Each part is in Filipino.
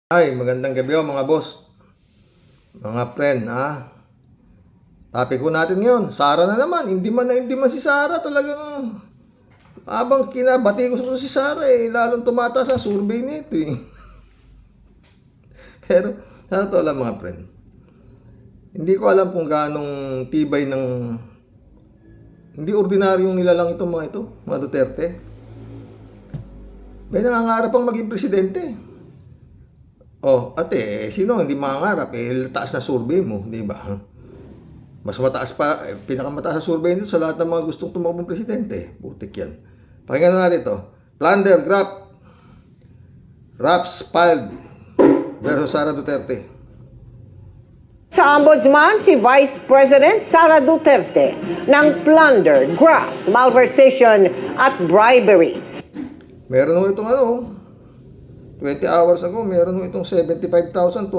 Ay, magandang gabi mga boss. Mga friend, Topic ko natin ngayon, Sara na naman. Hindi man si Sara talagang habang kinabati ko si Sara lalong tumataas ang survey nito Pero, sa totoo lang mga friend, hindi ko alam kung ganong tibay ng hindi ordinaryong nilalang mga Duterte. May nangangarap pang maging presidente. Ate, sino hindi mangarap? Taas na survey mo, di ba? Mas mataas pa, pinakamataas na survey nito sa lahat ng mga gustong tumakbong presidente. Butik yan. Pakinggan na natin ito. Plunder, Raps filed versus Sara Duterte. Sa Ombudsman, si Vice President Sara Duterte ng plunder, graft, malversation at bribery. Meron nung itong 20 hours ago, meron nung itong 75,225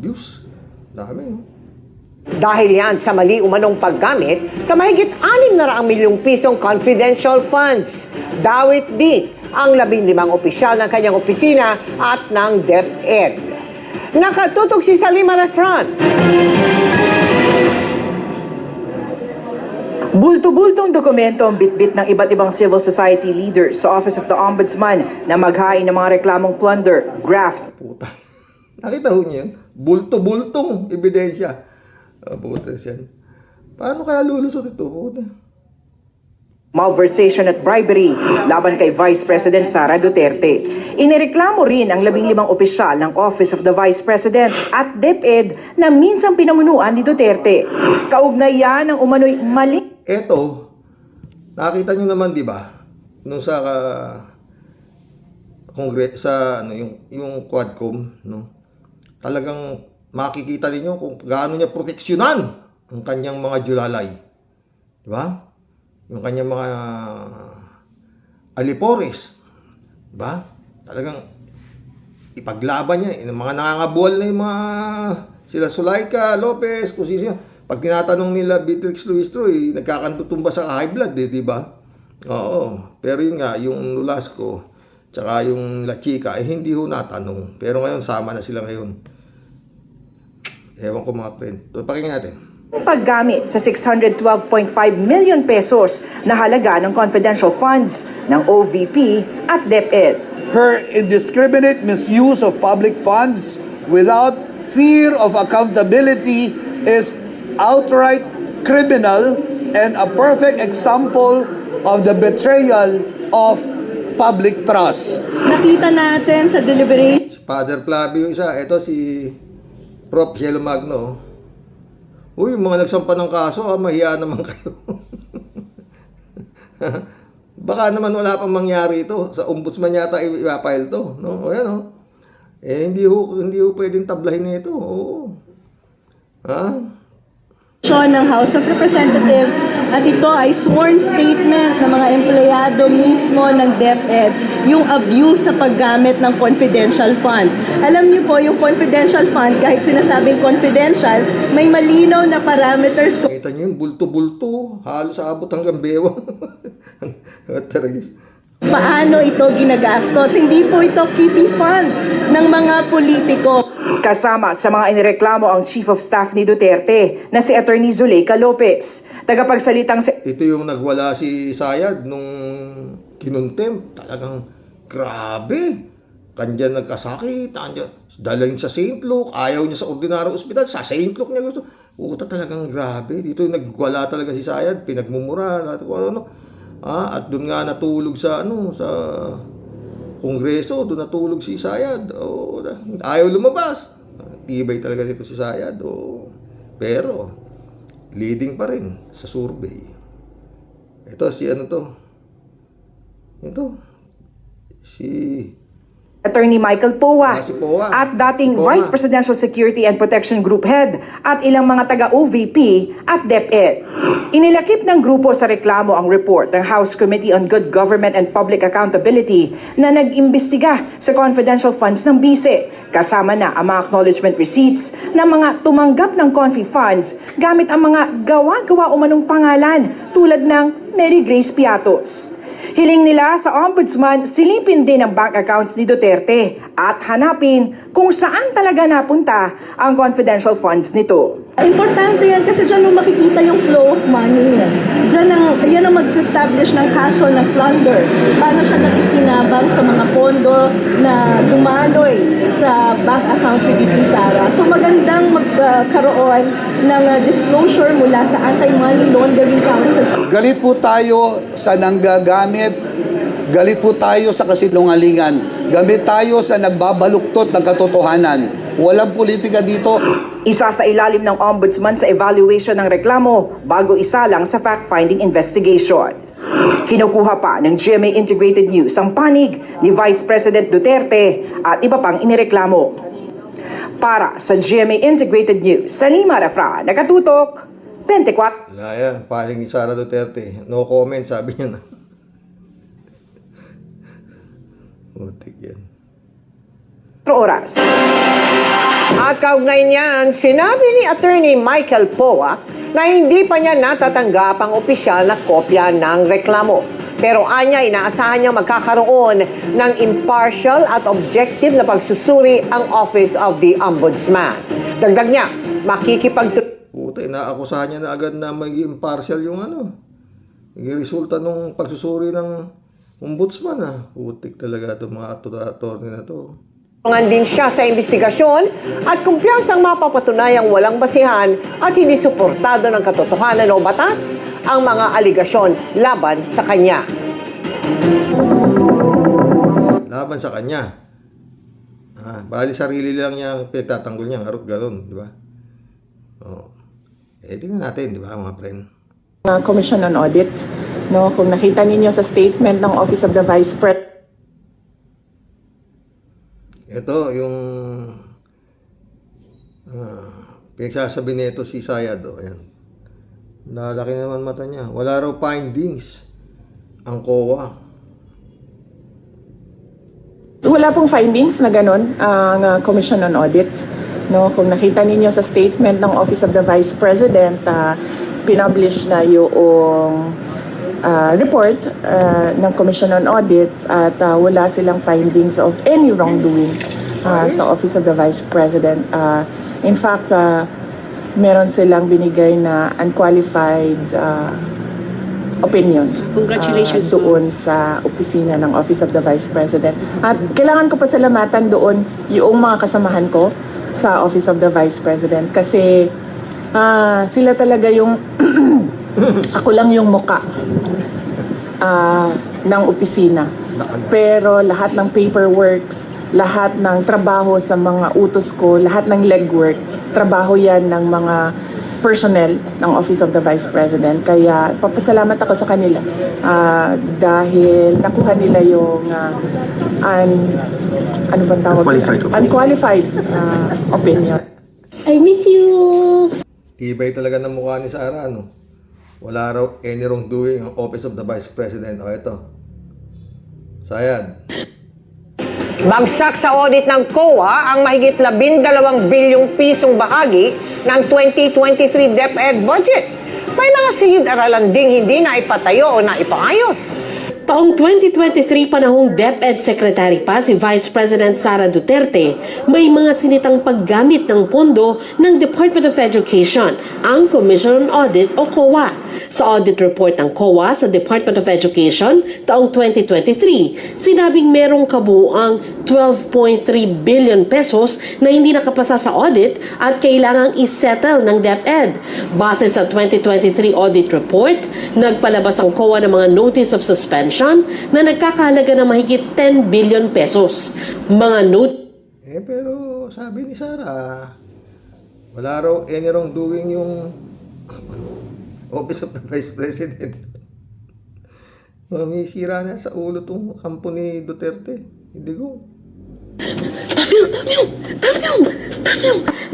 views. Dami, no? Dahil yan sa mali umanong paggamit sa mahigit 600 milyong pisong confidential funds. Dawit din ang 15 opisyal ng kanyang opisina at ng DepEd. Nakatutok si Salima Refran. Bulto-bultong dokumento ang bitbit ng iba't ibang civil society leaders sa Office of the Ombudsman na maghain ng mga reklamong plunder, graft. Puta. Nakita ho niyo yun? Bulto-bultong ebidensya. Puta siya. Paano kaya lulusot ito? Puta. Malversation at bribery laban kay Vice President Sara Duterte. Inireklamo rin ang 15 opisyal ng Office of the Vice President at DepEd na minsang pinamunuan ni Duterte. Kaugnay yan ang umano'y mali. Eto, nakita nyo naman, di ba? Nung sa yung Quadcom, no? Talagang makikita niyo kung gaano niya proteksyonan ang kanyang mga julalay. Di ba? Yung kanyang mga alipores. Di ba? Talagang ipaglaban niya. Yung mga nangangabual na yung mga sila Sulaika, Lopez, kung sino. Pag tinatanong nila Beatrix Luis Troy, nagkakantutumba sa high blood, di ba? Oo. Pero yun nga, yung Nolasco, tsaka yung La Chica, hindi ho natanong. Pero ngayon, sama na sila ngayon. Ewan ko mga friend. Pakinggan natin. Paggamit sa 612.5 million pesos na halaga ng confidential funds ng OVP at DepEd. Her indiscriminate misuse of public funds without fear of accountability is outright criminal and a perfect example of the betrayal of public trust. Nakita natin sa deliberation. Father Flavio isa. Ito si Prof. Cielo Magno. Uy, mga nagsampa ng kaso, mahiya naman kayo. Baka naman wala pang mangyari ito. Sa ombudsman yata i-file to. No? O yan, no? Hindi ho pwedeng tablahin nito. Oo. Ng House of Representatives at ito ay sworn statement ng mga empleyado mismo ng DepEd yung abuse sa paggamit ng confidential fund. Alam niyo po, yung confidential fund, kahit sinasabing confidential, may malinaw na parameters. Kita niyo yung bulto-bulto, halos abot hanggang bewang. Paano ito ginagastos? Hindi po ito kitty fund ng mga politiko. Kasama sa mga inireklamo ang Chief of Staff ni Duterte na si Attorney Zuleika Lopez. Tagapagsalitang Ito yung nagwala si Sayad nung kinuntempt. Talagang grabe. Kandiyan nagkasakit. Dalhin sa St. Luke. Ayaw niya sa ordinaryong ospital. Sa St. Luke niya gusto. Puta, talagang grabe. Dito yung nagwala talaga si Sayad. Pinagmumura. At doon nga natulog sa Kongreso, doon natulog si Sayad. Ayaw lumabas. Tibay talaga dito si Sayad. Pero, leading pa rin sa survey. Ito, si Attorney Michael Poa, si Poa. At dating Poa. Vice Presidential Security and Protection Group Head at ilang mga taga-OVP at DepEd. Inilakip ng grupo sa reklamo ang report ng House Committee on Good Government and Public Accountability na nag-imbestiga sa confidential funds ng BISE, kasama na ang mga acknowledgement receipts ng mga tumanggap ng confi funds gamit ang mga gawa-gawa umanong pangalan tulad ng Mary Grace Piatos. Hiling nila sa Ombudsman, silipin din ang bank accounts ni Duterte at hanapin kung saan talaga napunta ang confidential funds nito. Importante yan kasi dyan mo makikita yung flow of money. Yan ang mag-establish ng kaso ng plunder. Paano siya nakikinabang sa mga pondo na dumaloy sa bank account si VP Sara. So magandang magkaroon ng disclosure mula sa Anti-Money Laundering Council. Galit po tayo sa nanggagamit, galit po tayo sa kasinungalingan, galit tayo sa nagbabaluktot ng katotohanan. Walang politika dito. Isa sa ilalim ng Ombudsman sa evaluation ng reklamo bago isa lang sa fact-finding investigation. Kinukuha pa ng GMA Integrated News ang panig ni Vice President Duterte at iba pang inireklamo. Para sa GMA Integrated News, Salima Rafra, Nakatutok, 24. Yan, paling ni Sara Duterte. No comment, sabi niya na. Butik yan. Oras. At kaugnay niyan, sinabi ni Attorney Michael Poa na hindi pa niya natatanggap ang opisyal na kopya ng reklamo. Pero anya, inaasahan niya magkakaroon ng impartial at objective na pagsusuri ang Office of the Ombudsman. Dagdag niya, Puta, inaakusahan niya na agad na may impartial yung yung resulta nung pagsusuri ng ombudsman Putik talaga itong mga attorney na to. Tulungan din siya sa investigasyon at kumpiyansang mapapatunayang walang basihan at hindi suportado ng katotohanan o batas ang mga aligasyon laban sa kanya. Laban sa kanya. Bali sarili lang niya ang pinagtatanggol niya. Gano'n, di ba? Tingnan natin, di ba mga friend? Commission on Audit, no, kung nakita ninyo sa statement ng Office of the Vice President. Ito yung pinagsasabi nito si Sayad. Ayan. Lalaki naman mata niya. Wala raw findings ang COA. Wala pong findings na ganun ang Commission on Audit. No, kung nakita ninyo sa statement ng Office of the Vice President, pinublish na yung report ng Commission on Audit at wala silang findings of any wrongdoing sa Office of the Vice President. In fact, meron silang binigay na unqualified opinion doon sa opisina ng Office of the Vice President. At kailangan ko pasalamatan doon yung mga kasamahan ko sa Office of the Vice President kasi sila talaga yung ako lang yung muka ng opisina. Pero lahat ng paperworks, lahat ng trabaho sa mga utos ko, lahat ng legwork, trabaho yan ng mga personnel ng Office of the Vice President. Kaya papasalamat ako sa kanila dahil nakuha nila yung unqualified opinion. I miss you! Tibay talaga ng mukha ni Sara, Wala raw any wrongdoing ang Office of the Vice President. Ito. Sayad. Bagsak sa audit ng COA ang mahigit 12 bilyong pisong bahagi ng 2023 DepEd budget. May mga silid-aralan ding hindi na ipatayo o na ipaayos. Taong 2023 panahong DepEd Secretary pa si Vice President Sara Duterte, may mga sinitang paggamit ng pondo ng Department of Education, ang Commission on Audit o COA. Sa audit report ng COA sa Department of Education taong 2023, sinabing merong kabuuang 12.3 billion pesos na hindi nakapasa sa audit at kailangang isettle ng DepEd. Base sa 2023 audit report, nagpalabas ang COA ng mga notice of suspension na nagkakahalaga ng mahigit 10 billion pesos. Mga Pero sabi ni Sara, wala raw any wrongdoing yung Office of the Vice President. Mamisira na sa ulo tong kampo ni Duterte. Hindi ko.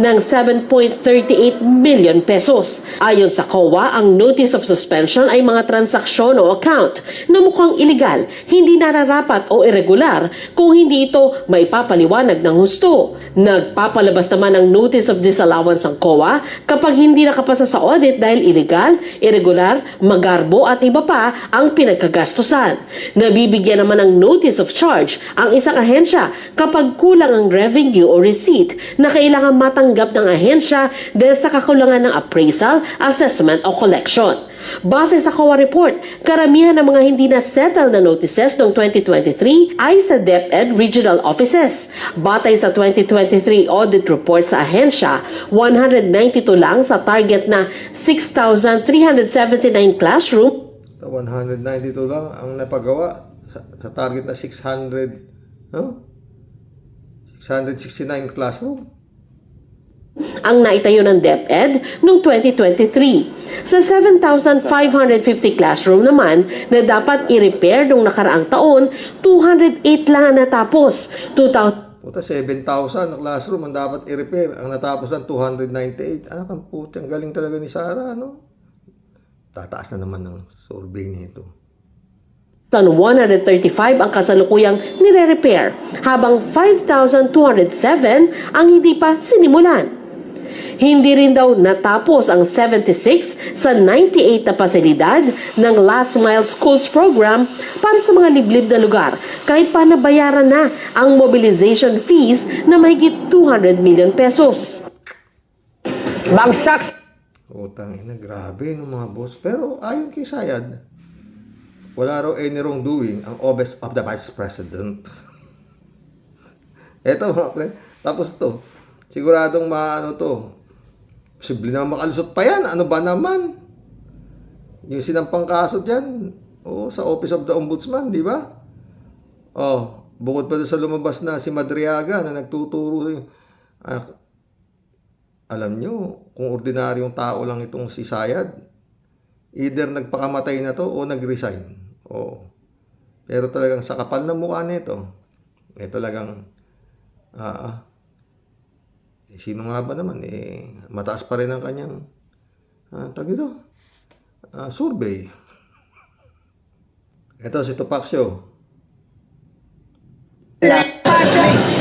ng 7.38 million pesos. Ayon sa COA, ang notice of suspension ay mga transaksyon o account na mukhang illegal, hindi nararapat o irregular kung hindi ito may papaliwanag ng husto. Nagpapalabas naman ng notice of disallowance ang COA kapag hindi nakapasa sa audit dahil illegal, irregular, magarbo at iba pa ang pinagkagastusan. Nabibigyan naman ng notice of charge ang isang ahensya kapag kulang ang revenue o receipt na kailangan matanggap ng ahensya dahil sa kakulangan ng appraisal, assessment o collection. Base sa COA report, karamihan ng mga hindi na-settle na notices noong 2023 ay sa DepEd regional offices. Batay sa 2023 audit report sa ahensya, 192 lang sa target na 6,379 classroom 192 lang ang napagawa sa target na 600, no? 669 classroom. ang naitayo ng DepEd noong 2023. Sa 7,550 classroom naman na dapat i-repair noong nakaraang taon, 208 lang ang natapos. Puta, 7,000 na classroom ang dapat i-repair. Ang natapos ng 298. Anak ang puti, ang galing talaga ni Sara, no? Tataas na naman ng survey nito. 135 ang kasalukuyang nire-repair, habang 5,207 ang hindi pa sinimulan. Hindi rin daw natapos ang 76 sa 98 na pasilidad ng Last Mile Schools Program para sa mga liblib na lugar, kahit pa nabayaran na ang mobilization fees na mahigit 200 million pesos. Bagsak Utang ina, grabe no mga boss. Pero ayon kay Sayad, wala raw any wrongdoing ang office of the Vice President. Eto mga pre, tapos to, siguradong maano to, posible na makalusot pa yan, ano ba naman? Yung sinampang kaso dyan, sa Office of the Ombudsman, di ba? Bukod pa doon sa lumabas na si Madriaga na nagtuturo, alam nyo, kung ordinaryong tao lang itong si Sayad, either nagpakamatay na to o nag-resign. Pero talagang sa kapal ng mukha nito, talagang, sino nga ba naman, mataas pa rin ang kanyang, survey. Ito si Topacio.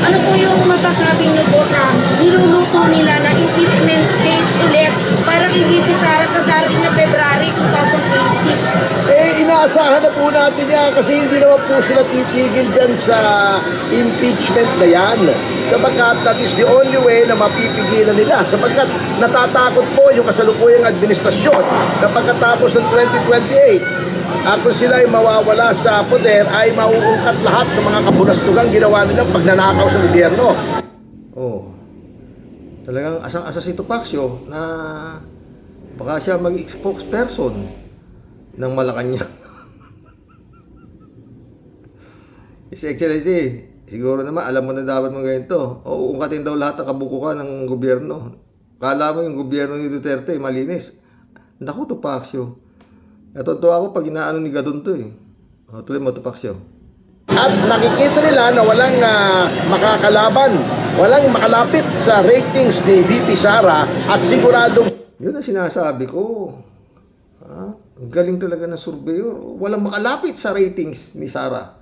Ano po yung masasabi niyo po sa niluluto nila na impeachment case ulit para kay VP Sara sa darating na February 2026? Inaasahan na po natin yan kasi hindi naman po sila titigil dyan sa impeachment na yan. Sapagkat that is the only way na mapipigilan nila. Sapagkat natatakot po yung kasalukuyang administrasyon na pagkatapos ng 2028, kung sila ay mawawala sa poder, ay mauungkat lahat ng mga kabulastugang ginawa nilang pagnanakaw sa gobyerno. Talagang asang-asa si Topacio na baka siya mag-spokesperson ng Malacanang. His Excellency, siguro naman alam mo na dapat mo ganito. Uungkatin daw lahat ng kabukukan ng gobyerno. Kala mo yung gobyerno ni Duterte malinis. Naku, Topacio. Natutuwa ako pag inaano ni Gadon to tuloy mo, Topacio. At nakikita nila na walang makakalaban, walang makalapit sa ratings ni VP Sara at siguradong Yun ang sinasabi ko. Ang galing talaga ng surveyor. Walang makalapit sa ratings ni Sara.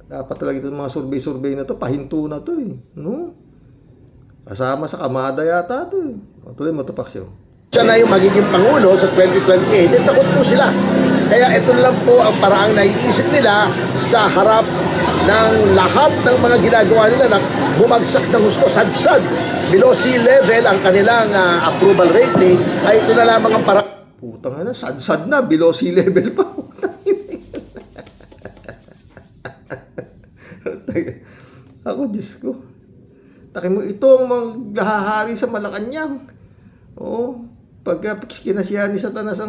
Dapat talaga itong mga survey na to, pahinto na to no? Kasama sa kamada yata to Tuloy mo, Topacio. siya na yung magiging Pangulo sa 2028, takot po sila. Kaya ito lang po ang paraang naiisip nila sa harap ng lahat ng mga ginagawa nila na bumagsak ng gusto, sadsad. Below sea level ang kanilang approval rating, ay ito na lamang ang parang Putang ina, sad na, below sea level pa. Ako, Diyos ko. Taki mo, ito ang maghahari sa Malacanang. Pagka kinasiyahan ni Satanas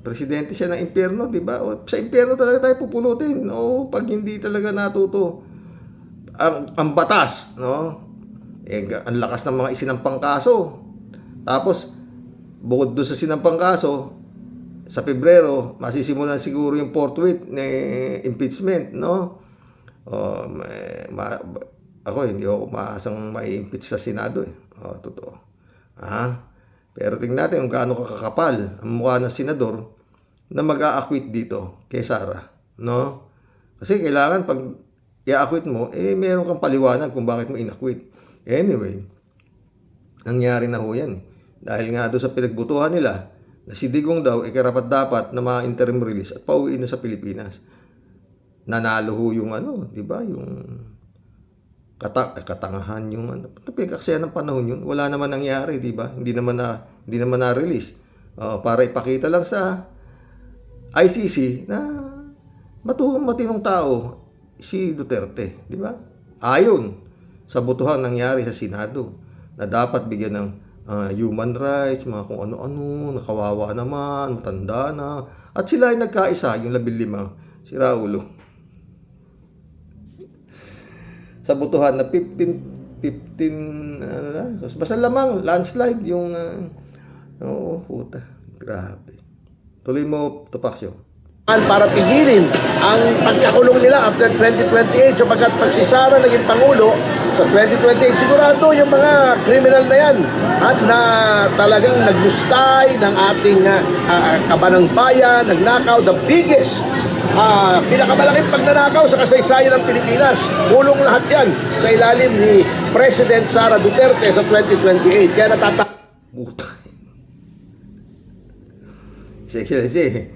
presidente siya ng impyerno, di ba? Sa impyerno talaga tayo pupulutin, pag hindi talaga natuto ang batas, ang lakas ng mga isinampang kaso. Tapos, bukod doon sa sinampang kaso, sa Pebrero, masisimulan siguro yung forthwith na impeachment, no? Ako, hindi ako maasang mai-impeach sa Senado, eh. Totoo. Pero tingnan natin kung gaano kakakapal ang mukha ng senador na mag-a-acquit dito kay Sara, no? Kasi kailangan pag i-acquit mo, meron kang paliwanag kung bakit mo in-acquit. Anyway, nangyari na ho yan, eh. Dahil nga doon sa pinagbutuhan nila, na si Digong daw, karapat dapat na ma-interim release at pauwi na sa Pilipinas. Nanalo ho yung di ba? Yung katangahan yung pinagkaksiyan ng panahon yun. Wala naman nangyari, di ba? Hindi naman na-release. Para ipakita lang sa ICC na matinong tao si Duterte, di ba? Ayon sa butuhan nangyari sa Senado na dapat bigyan ng human rights, mga kung ano-ano, nakawawa naman, matanda na. At sila ay nagkaisa, yung 15, si Raulo. Sa butuhan na 15, basta lamang, landslide, yung, puta, grabe. Tuloy mo, Topacio. Para pigilin ang pagkakulong nila after 2028 sapagkat pag si Sara naging Pangulo sa 2028, sigurado yung mga criminal na yan at na talagang naglustay ng ating kabanang bayan, nagnakaw, the biggest pinakamalaking pagnanakaw sa kasaysayan ng Pilipinas. Kulong lahat yan sa ilalim ni President Sara Duterte sa 2028. Kaya Puta. Excellency.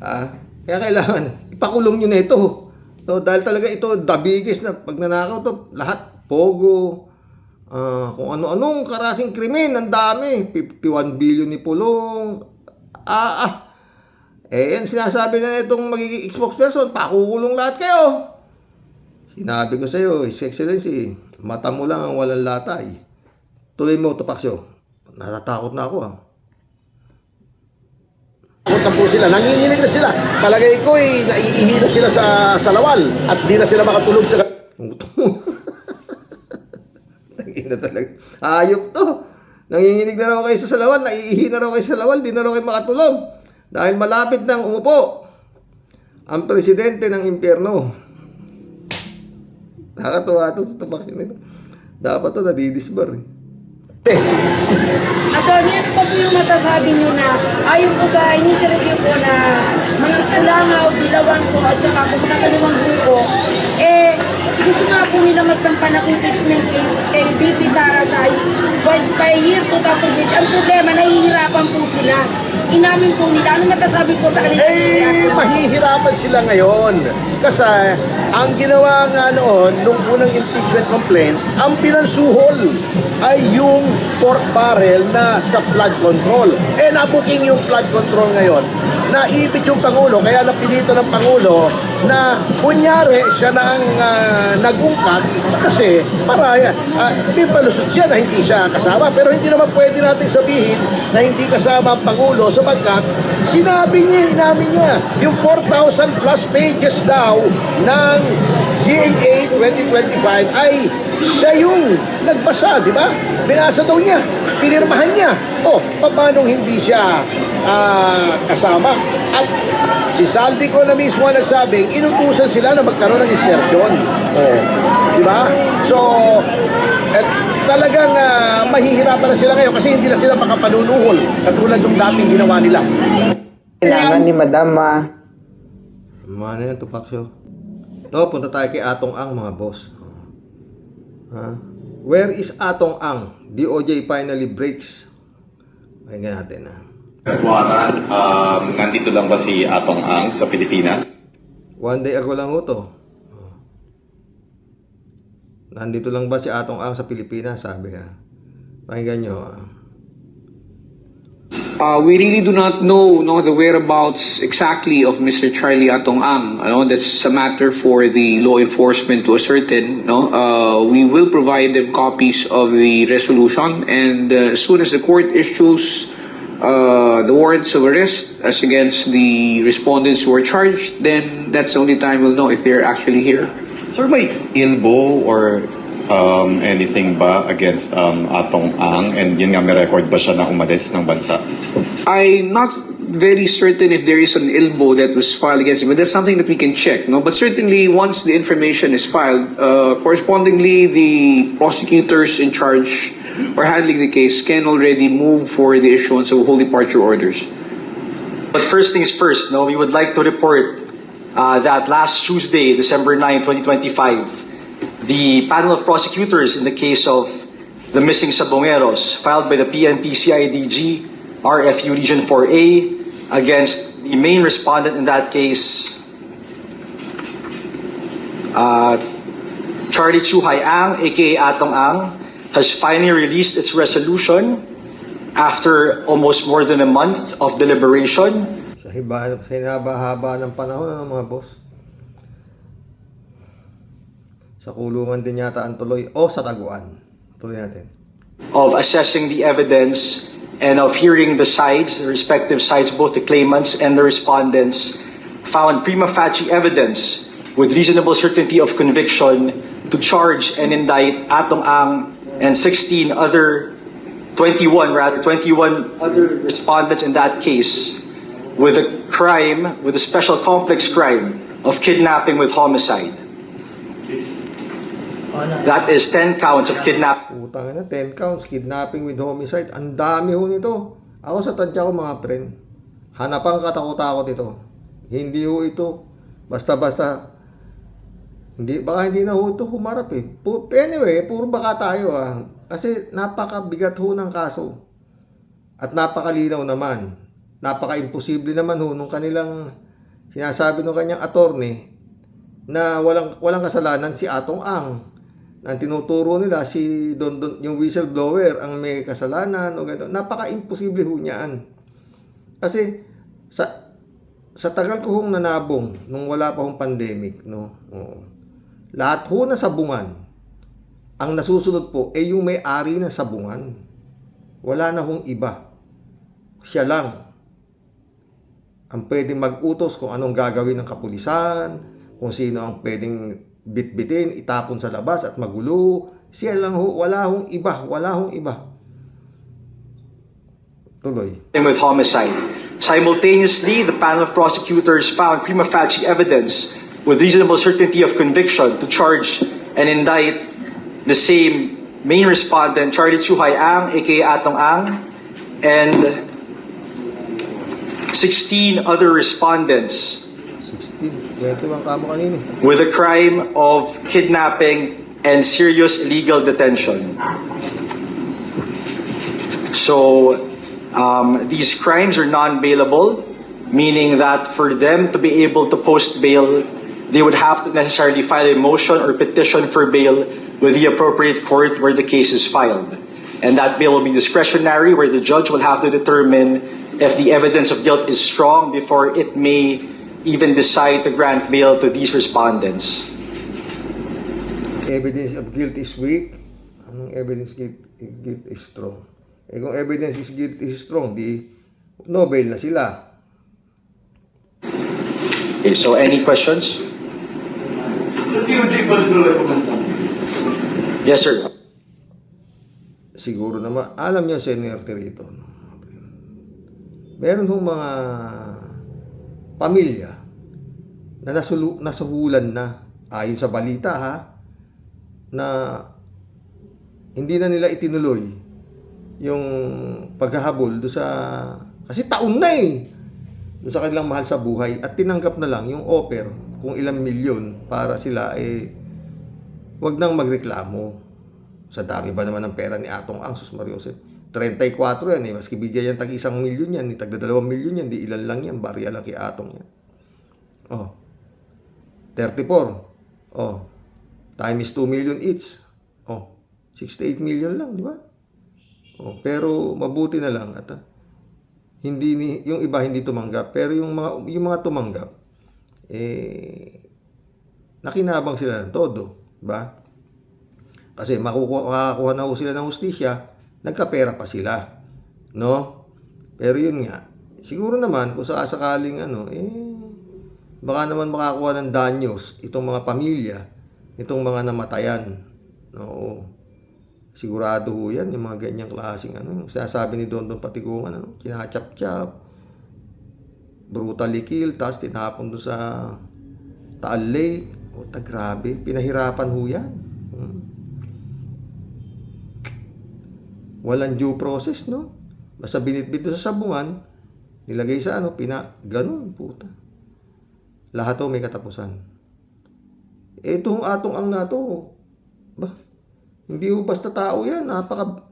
Kaya kailangan ipakulong nyo na ito. So, dahil talaga ito the biggest na pagnanakaw to, lahat pogo, kung ano-anong karasing krimen, ang dami, 51 billion ni Pulong. Yan sinasabi na itong magiging spokesperson, pakukulong lahat kayo. Sinabi ko sa iyo, His Excellency, mata mo lang ang walang latay. Tuloy mo, Topacio. Natatakot na ako, Punta po sila, nanginginig na sila. Palagay ko naiihi na sila sa lawal at di na sila makatulog sa... Tangina talaga. Ayop to. Nanginginig na raw kayo sa lawal, naiihi na raw kayo sa lawal, di na raw kayo makatulog. Dahil malapit nang umupo ang presidente ng impyerno. Nakakatuwa ito sa tapaksyon nito. Dapat to nadidisbar, Attorney, ano pa po yung masasabi nyo na ayon po sa in-interview ko na mga Langaw, Dilawan po at saka po sa kanilang grupo, gusto nga po nila magsampa ng impeachment case kay BP Sara by year 2008. Ang problema, nahihirapan po sila. Inamin po nila. Ano masasabi po sa kanila? Mahihirapan sila ngayon. Kasi ang ginawa nga noon, nung unang impeachment complaint, ang pinansuhol ay yung pork barrel na sa flood control. Nabuking yung flood control ngayon. Naipit yung Pangulo, kaya napilitan ng Pangulo na kunyari siya na ang nag-ungkat kasi para palusot siya na hindi siya kasama. Pero hindi naman pwede natin sabihin na hindi kasama ang Pangulo sapagkat sinabi niya, inamin niya, yung 4,000 plus pages daw ng GAA 2025 ay siya yung nagbasa, di ba? Binasa daw niya, pinirmahan niya. Paano hindi siya kasama? At si Saldi ko na mismo nagsabing, inutusan sila na magkaroon ng insertion. Di ba? So, talagang mahihirapan na sila ngayon kasi hindi na sila makapanunuhol katulad ng dating ginawa nila. Kailangan ni Madam Ano yan, Topacio? Punta tayo kay Atong Ang, mga boss. Where is Atong Ang? DOJ finally breaks. Pakinggan natin. Juana, nandito lang ba si Atong Ang sa Pilipinas? One day ago lang ho to. Nandito lang ba si Atong Ang sa Pilipinas? Sabi Pakinggan nyo. We really do not know the whereabouts exactly of Mr. Charlie Atong Ang. That's a matter for the law enforcement to ascertain. We will provide them copies of the resolution, and as soon as the court issues the warrants of arrest as against the respondents who are charged, then that's the only time we'll know if they're actually here. Sir, may ilbo or anything ba against Atong Ang? And yun nga, may record ba siya na umalis ng bansa? I'm not very certain if there is an ILBO that was filed against him, but that's something that we can check, no? But certainly, once the information is filed, correspondingly, the prosecutors in charge or handling the case can already move for the issuance of whole departure orders. But first things first, no, we would like to report that last Tuesday, December 9, 2025, the panel of prosecutors in the case of the missing Sabongeros filed by the PNP CIDG RFU Region 4A against the main respondent in that case, Charlie Chuhay Ang, aka Atong Ang, has finally released its resolution after almost more than a month of deliberation. Sa hinaba-haba ng panahon ng mga boss. Sa kulungan din yata ang tuloy o sa taguan. Tuloy natin. Of assessing the evidence and of hearing the sides, the respective sides, both the claimants and the respondents, found prima facie evidence with reasonable certainty of conviction to charge and indict Atong Ang and 21 other respondents in that case with a special complex crime of kidnapping with homicide. That is 10 counts of kidnapping. Putang ina, 10 counts, kidnapping with homicide. Ang dami ho nito. Ako sa tadya ko mga friend, hanapang katakot-takot ito. Hindi ho ito basta-basta. Baka hindi na ho ito humarap eh. Anyway, puro baka tayo ah. Kasi napakabigat ho ng kaso. At napakalinaw naman. Napaka-imposible naman ho nung kanilang sinasabi ng kanyang attorney na walang kasalanan si Atong Ang. Ang tinuturo nila si yung whistleblower ang may kasalanan o gano'n. Napaka-imposible ho niyaan. Kasi sa tagal ko hong nanabong nung wala pa hong pandemic, no. Lahat ho na sabungan. Ang nasusunod po ay yung may-ari ng sabungan. Wala na hong iba. Siya lang ang pwedeng mag-utos kung anong gagawin ng kapulisan, kung sino ang pwedeng bitbitin, itapon sa labas at magulo. Siya lang ho, wala hong iba. Tuloy. With homicide. Simultaneously, the panel of prosecutors found prima facie evidence with reasonable certainty of conviction to charge and indict the same main respondent, Charlie Chuhay Ang, aka Atong Ang, and 16 other respondents 21 kamo kanina. with a crime of kidnapping and serious illegal detention. So, these crimes are non-bailable, meaning that for them to be able to post bail, they would have to necessarily file a motion or petition for bail with the appropriate court where the case is filed. And that bail will be discretionary, where the judge will have to determine if the evidence of guilt is strong before it may even decide to grant bail to these respondents. Evidence of guilt is weak. Anong evidence guilt is strong? Kung evidence is guilt is strong, di no bail na sila. Okay, so any questions? Yes, sir. Siguro naman, alam niyo, Senator rito, meron hong mga pamilya na nasuhulan na, ayon sa balita ha, na hindi na nila itinuloy yung paghahabol do sa, kasi taon na eh, do sa kanilang mahal sa buhay, at tinanggap na lang yung offer kung ilang milyon para sila wag nang magreklamo. Sa dami ba naman ng pera ni Atong Ang, sus Mariosep. 34 yan eh. Maski bigyan yan tag 1 milyon yan, tag 2 milyon yan, di ilan lang yan, barya lang kay Atong yan. 34. Times 2 million each. 68 million lang, di ba? Pero mabuti na lang at yung iba hindi tumanggap, pero yung mga tumanggap nakinabang sila ng todo, di ba? Kasi makakuha na ho sila ng hustisya, nagkapera pa sila, no? Pero yun nga, siguro naman kung sakaling baka naman makakuha ng danyos itong mga pamilya, itong mga namatayan, no? Sigurado ho yan, yung mga ganyang klaseng yung sinasabi ni Dondon Patigungan, kinachap-chap, brutally killed, tapos tinapon doon sa Taal Lake. Grabe, pinahirapan ho yan. Walang due process, no? Basta binitbit doon sa sabungan, nilagay sa ganun, puta. Lahat to may katapusan. Itong atong ang nato, hindi ho basta tao yan,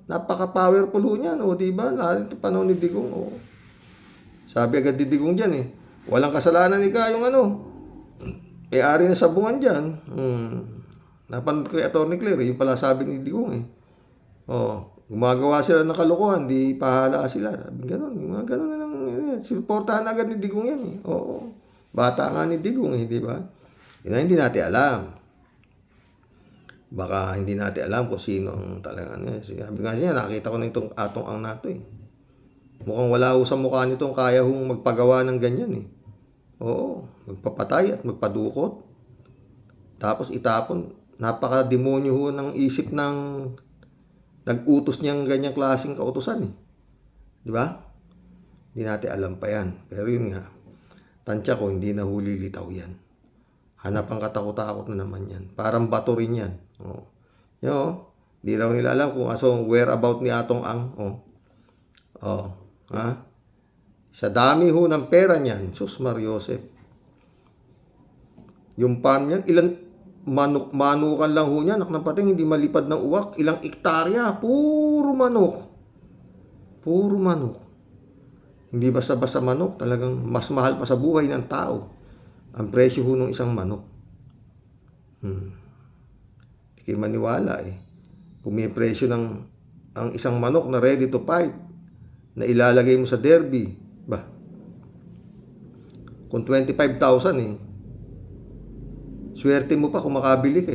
napaka-powerful ho niyan, diba? Narito panahon ni Digong, Sabi agad ni Digong dyan, walang kasalanan ni yung may-ari na sabungan dyan. Napanood ko kay Atty. Claire, yung pala sabi ni Digong, gumagawa sila ng kalokohan, di pahala sila. Sabi ganun, mga ganun na lang. Suportahan agad ni Digong yan, Oo. Bata nga ni Digong, di ba? Yun na hindi natin alam. Baka hindi natin alam kung sino ang talagang Sabi nga siya, nakita ko na itong atong ang nato, Mukhang wala ho sa mukha nitong kaya hong magpagawa ng ganyan, Oo, magpapatay at magpadukot. Tapos itapon. Napaka-demonyo ho ng isip ng nag-utos niyang ganyang klaseng kautusan, Di ba? Hindi natin alam pa yan. Pero yun nga, tansya ko, hindi na huli litaw yan. Hanap ang katakot-takot na naman yan. Parang bato rin yan. Hindi raw nila alam kung whereabout ni Atong Ang. Sa dami ho ng pera niyan, Sus Mariosep. Yung farm niyan, ilan manukan lang ho niya, anak ng pating, hindi malipad ng uwak, ilang ektarya, puro manok. Puro manok. Hindi basta-basta manok, talagang mas mahal pa sa buhay ng tao ang presyo ho ng isang manok. Hindi kayo maniwala Kung may presyo ng ang isang manok na ready to fight, na ilalagay mo sa derby, kung 25,000 swerte mo pa kung makabili ka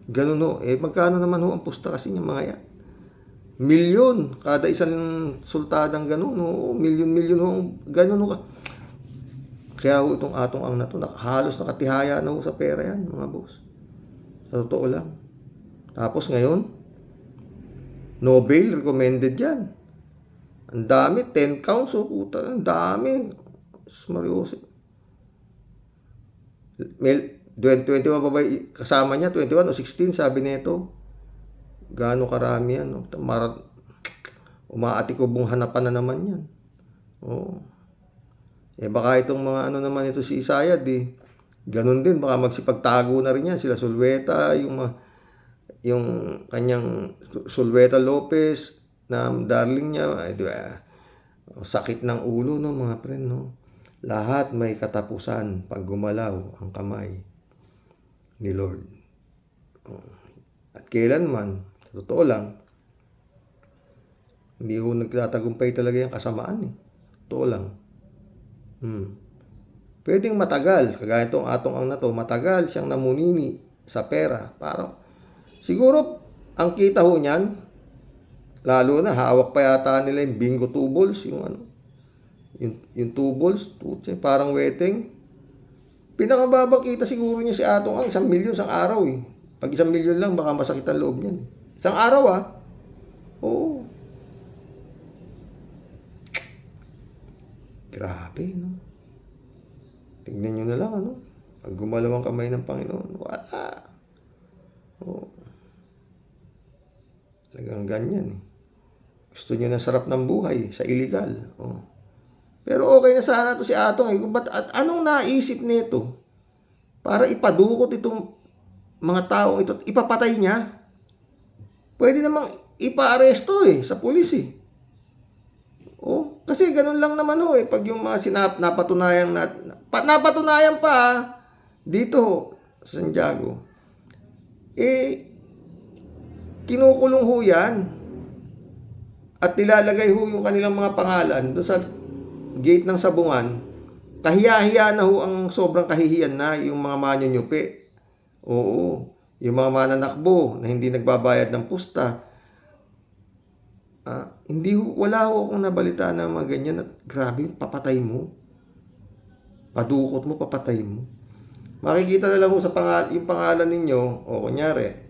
ganun ho. Magkano naman ho ang pusta kasi ng mga yan? Milyon kada isang sultadang ganun, milyon ho, ganun ho. Kaya ho itong atong ang na to, halos nakatihaya na ho sa pera yan, mga boss. Sa totoo lang. Tapos ngayon, no bail recommended yan. Ang dami, 10 counts, puta, ang dami. Mariosep. 21 pa ba kasama niya? 21 o 16, sabi nito. Gaano karami yan, umaatikobong hanapan na naman yan. Baka itong mga naman ito si Isayad, ganun din, baka magsipagtago na rin yan. Sila Sulweta, yung kanyang Sulweta Lopez, na darling niya, sakit ng ulo, mga friend, Lahat may katapusan pag gumalaw ang kamay ni Lord. At kailanman, sa totoo lang, hindi ho nagtatagumpay talaga yung kasamaan. Totoo lang. Pwedeng matagal, kagaya itong atong ang na to, matagal siyang namunini sa pera. Parang, siguro, ang kita ho niyan, lalo na, hawak pa yata nila yung bingo 2 balls, yung 2 balls, parang wedding. Pinakababang kita siguro niya si Atong Ang, 1 milyon isang araw Pag 1 milyon lang, baka masakit ang loob niyan. Isang araw Oo. Grabe, Tignan nyo na lang, Pag gumalaw ang kamay ng Panginoon, wala. Talagang ganyan, Gusto nyo ng sarap ng buhay sa illegal. Pero okay na sana to si Atong. Anong naisip nito? Para ipadukot itong mga taong ito, ipapatay niya. Pwede namang ipa-aresto sa pulis kasi ganun lang naman pag yung mga napatunayan pa dito sa Santiago. Kinukulong ho yan. At nilalagay ho yung kanilang mga pangalan doon sa gate ng sabungan. Kahiya-hiya na ho ang sobrang kahihiyan na yung mga manyonyupi. Yung mga mananakbo na hindi nagbabayad ng pusta. Wala ho akong nabalita na mga ganyan at grabe, papatay mo. Padukot mo, papatay mo. Makikita na lang ho sa yung pangalan ninyo, kunyari,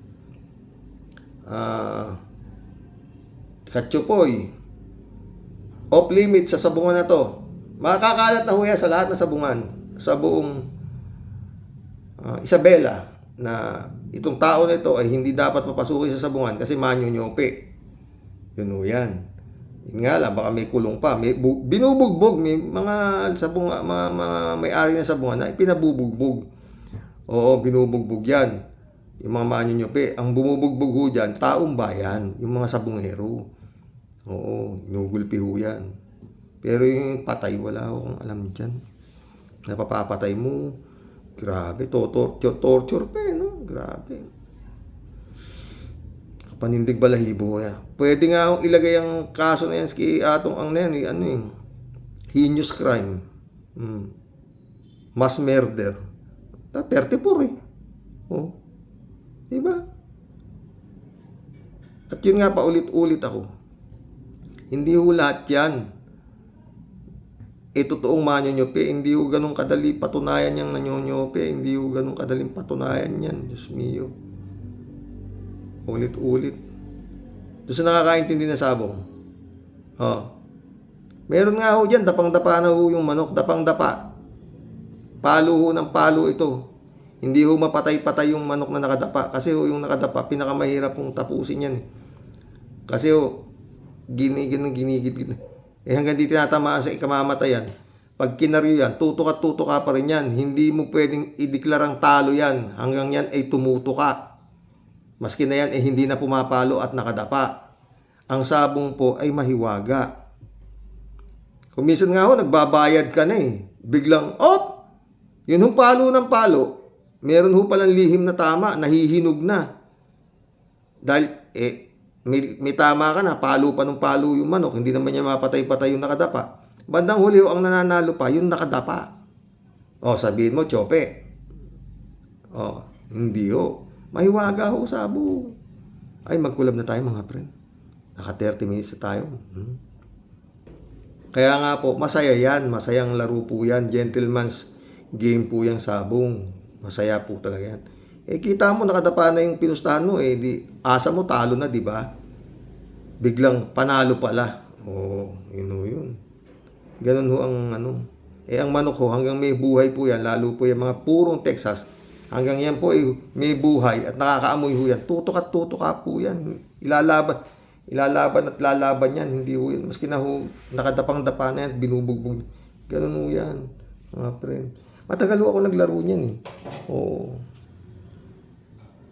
Katsupoy, off limit sa sabungan na to. Makakalat na ho yan sa lahat ng sabungan. Sa buong Isabela na itong tao na ito ay hindi dapat papasukin sa sabungan kasi manyonyope. Yun ho yan. Yun nga lang, baka may kulong pa. May binubugbog. May mga sabungan, mga may-ari na sabungan na pinabubugbog. Oo, binubugbog yan. Yung mga manyonyope. Ang bumubugbog ho dyan, taong bayan. Yung mga sabungero. Oo, nugulpi ho yan. Pero yung patay, wala akong alam dyan. Napapapatay mo. Grabe, torture pa no? Grabe. Panindig balahibo yan. Pwede nga akong ilagay ang kaso na yan kay Atong Ang na yan. Heinous crime. Mass murder. 34 eh. Oh. Diba? At yun nga, paulit-ulit ako. Hindi ho lahat yan. Totoong manyonyope, hindi ho ganun kadali patunayan yung nanyonyope, hindi ho ganun kadaling patunayan yan. Diyos mio. Ulit-ulit. Doon sa nakakaintindi na sabong. Oh. Meron nga ho dyan, dapang-dapa na ho yung manok, dapang-dapa. Palo ho ng palo ito. Hindi ho mapatay-patay yung manok na nakadapa. Kasi ho yung nakadapa, pinakamahirap kong tapusin yan. Kasi ho, ginigit. Hanggang di tinatamaan sa ikamamatayan. Pag kinaryo yan, tutok-tutok pa rin yan. Hindi mo pwedeng ideklarang talo yan. Hanggang yan ay tumutuka. Maski na yan ay hindi na pumapalo at nakadapa. Ang sabong po ay mahiwaga. Kung minsan nga ho, nagbabayad ka na eh. Biglang, yun hong palo ng palo. Meron ho palang lihim na tama, nahihinog na. Dahil, may tama ka na, palo pa ng palo yung manok, hindi naman niya mapatay-patay yung nakadapa. Bandang huli ho, ang nananalo pa, yung nakadapa. Sabihin mo, tsope. Hindi ho. Mahiwaga ho, sabo. Ay, magkulab na tayo mga friend. Naka 30 minutes na tayo. Kaya nga po, masaya yan. Masayang laro po yan. Gentleman's game po yung sabong. Masaya po talaga yan. Kita mo, nakadapa na yung pinustahan mo, di asa mo, talo na, di ba? Biglang panalo pala. Yun. Ganun ho ang ang manok ho, hanggang may buhay po yan, lalo po yung mga purong Texas, hanggang yan po may buhay at nakakaamoy ho yan. Tutok po yan. Ilalaban at lalaban yan. Hindi ho yan. Maski na ho, nakadapang-dapa na yan, binubugbog. Ganun ho yan, mga friend. Matagal ho ako naglaro niyan eh.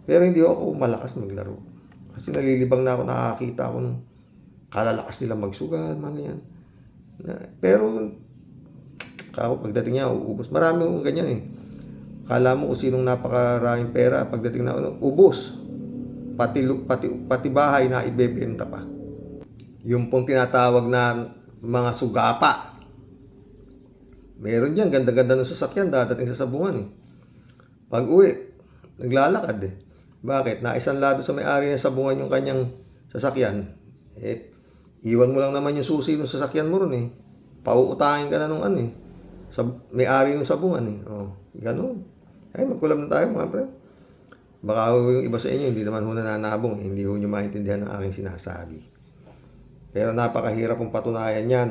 Pero hindi ako malakas maglaro. Kasi nalilibang na ako, nakakita ako ng kalalakas nila magsugal, mga ganyan. Pero, pagdating niya, ubos. Marami akong ganyan eh. Kala mo kung sinong napakaraming pera, pagdating na, ubos. Pati bahay na ibebenta pa. Yung pong tinatawag na mga sugapa. Meron dyan, ganda-ganda ng sasakyan, dadating sa sabungan eh. Pag uwi, naglalakad eh. Bakit? Naisanlado sa may-ari ng sabungan yung kanyang sasakyan. Iwan mo lang naman yung susi ng sasakyan mo ron eh. Pauutangin ka na nung may-ari ng sabungan eh. Ganun. Ay, magkulab na tayo mga pre. Baka yung iba sa inyo, hindi naman ho nananabong. Hindi ho nyo maintindihan ang aking sinasabi. Pero napakahirap kong patunayan yan.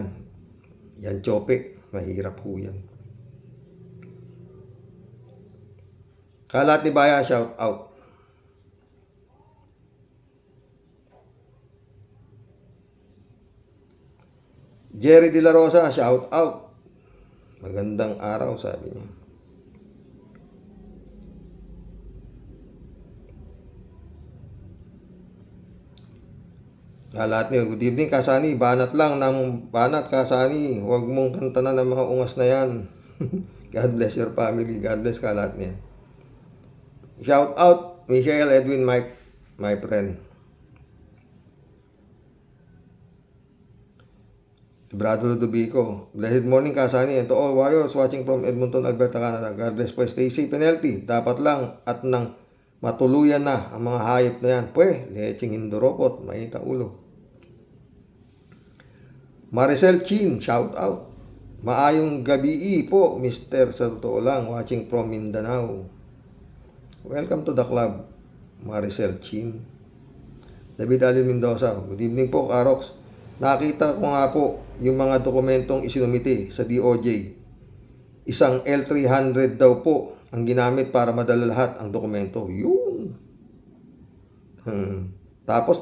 Yan, tsope. Mahirap ho yan. Kalat ni Baya, shout out. Jerry De La Rosa, shout out. Magandang araw, sabi niya. Lahat niyo, good evening Kasani, banat lang ng banat Kasani, huwag mong kantanan ng mga ungas na yan. God bless your family, God bless ka lahat niya. Shout out Michael Edwin Mike, my friend. Brado Ludovico, blessed morning Kasani and to all warriors watching from Edmonton, Alberta, Canada. God bless po, stay safe and healthy. Dapat lang at nang matuluyan na ang mga hayop na yan. Leching hinduropot, mahita ulo. Maricel Chin, shout out. Maayong gabi po, Mr. Sa totoo lang, watching from Mindanao. Welcome to the club, Maricel Chin. David Alin Mendoza, good evening po, Karox. Nakita ko nga po yung mga dokumentong isinumite sa DOJ. Isang L300 daw po ang ginamit para madala lahat ang dokumento. Yun. Tapos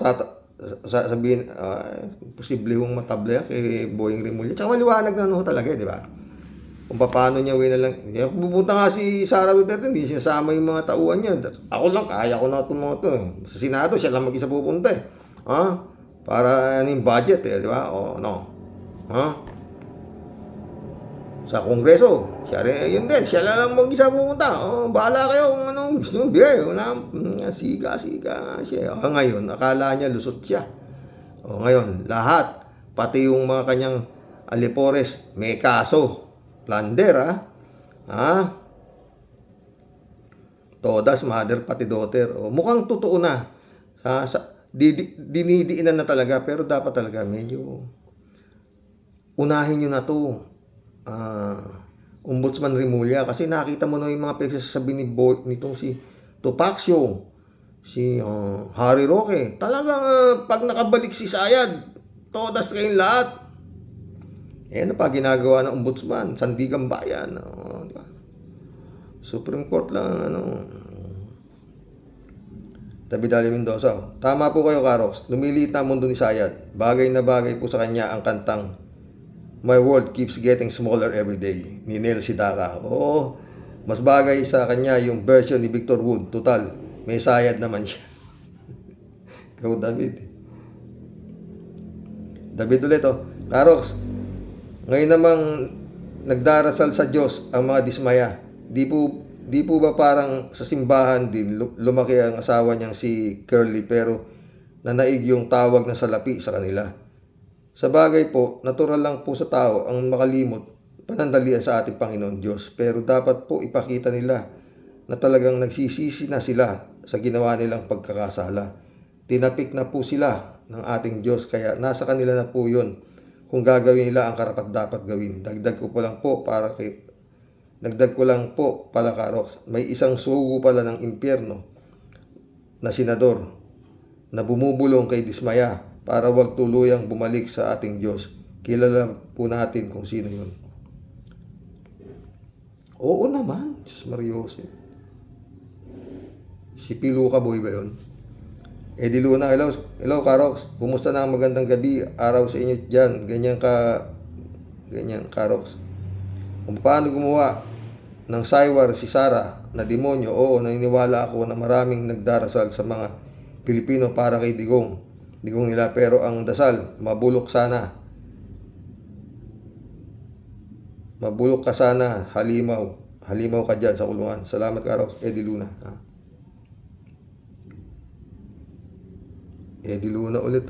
sabihin, posible hong matable yan kay Boying Rimulya. Tsaka maliwanag na talaga, di ba? Kung paano niya lang. Pupunta nga si Sara Duterte, hindi sinasama yung mga tauhan niya. Ako lang, kaya ko na itong mga ito. Sa Senado, siya lang mag-isa pupunta eh. Para yung budget eh, di ba? O, no. Sa Kongreso, siya rin, yun din, siya lang mag-isa pupunta. Bahala kayo kung anong gusto nyo, bigay. Siga siya. Ngayon, akala niya lusot siya. Ngayon, lahat, pati yung mga kanyang alipores, may kaso. Plunder, Todas, mother, pati daughter. Mukhang totoo na. Dinidiinan na talaga, pero dapat talaga medyo unahin nyo na to. Ombudsman Rimulya, kasi nakita mo na yung mga pinagsasabi nitong si Topacio, si Harry Roque. Talagang pag nakabalik si Sayad, todas kayong lahat. Ano pa ginagawa ng ombudsman? Sandigan Bayan. Diba? Supreme Court lang. David Ali Mendoza. Tama po kayo, Karox. Lumiliit na mundo ni Sayad. Bagay na bagay po sa kanya ang kantang My World Keeps Getting Smaller Every Day ni Nel Sidaka. Mas bagay sa kanya yung version ni Victor Wood. Total, may Sayad naman siya. Ikaw, David. David ulit, Karox, ngayon namang nagdarasal sa Diyos ang mga dismaya. Di po ba parang sa simbahan din lumaki ang asawa niyang si Curly pero nanaig yung tawag na salapi sa kanila? Sa bagay po, natural lang po sa tao ang makalimot panandalian sa ating Panginoon Diyos. Pero dapat po ipakita nila na talagang nagsisisi na sila sa ginawa nilang pagkakasala. Tinapik na po sila ng ating Diyos kaya nasa kanila na po yun kung gagawin nila ang karapat dapat gawin. Dagdag ko lang po pala, Karox, may isang sugo pala ng impyerno na senador na bumubulong kay Dismaya para wag tuluyang bumalik sa ating Diyos. Kilala po natin kung sino yun. Oo naman, Diyos Mariose. Si Piluka Boy ba yun? Eddie Luna, hello Karox. Kumusta na ang magandang gabi, araw sa inyo dyan. Ganyan, Karox. Kung paano gumawa ng saywar si Sara na demonyo, naniniwala ako na maraming nagdarasal sa mga Pilipino para kay Digong nila, pero ang dasal, mabulok ka sana, halimaw ka dyan sa kulungan. Salamat, Karox. Eddie Luna. Eddie Luna ulit,